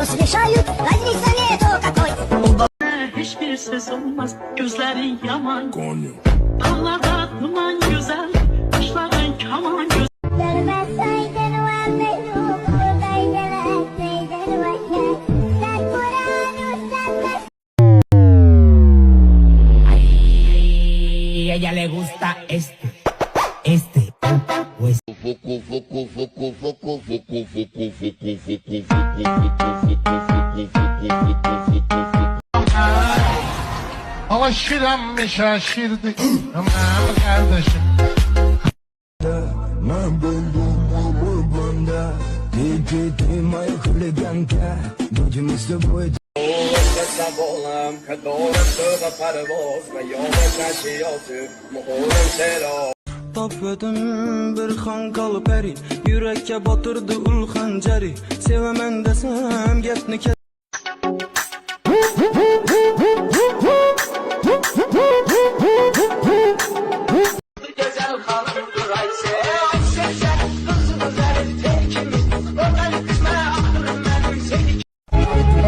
Toz решают, разница нету какой. Hiçbir ses olmaz, gözlerin yaman. Dağlarda duman güzel, kuşların kaman güzel. Vermezseydin var meydu, buradayken etseydin vakit. Sen Kur'an'ı sevmez. Ay, a ella le gusta este, o este. Alışıram mı şaşırdık Aman kardeşim Ben buldum bunda Dedim ayaklı legenda Gözümüzde buydu Tapıdım bir xanqal peri Yürekke batırdı ul xancari Sevemen desem getni ke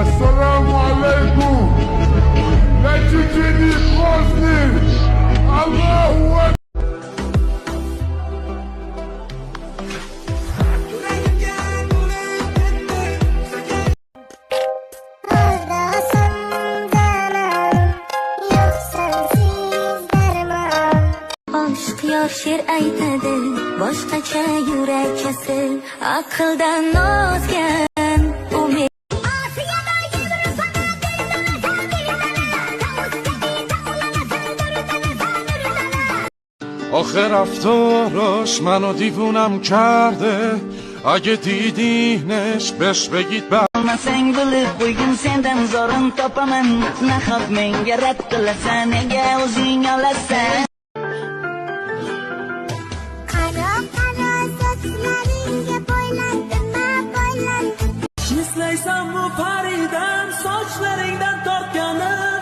Esselamu aleyküm Necicini Kozni Allahu Ekber Aşk şir aytadi, boshqacha yurak kasil, aqldan ozgan umid. آخه رفتارش منو دیوونم کرده اگه دیدینش بهش بگید Sen bilib qo'ygin sendan zorin topaman nahot menga rad qilasan nega o'zing olasan Eslaysan bu paridan sochlaringdan tortganim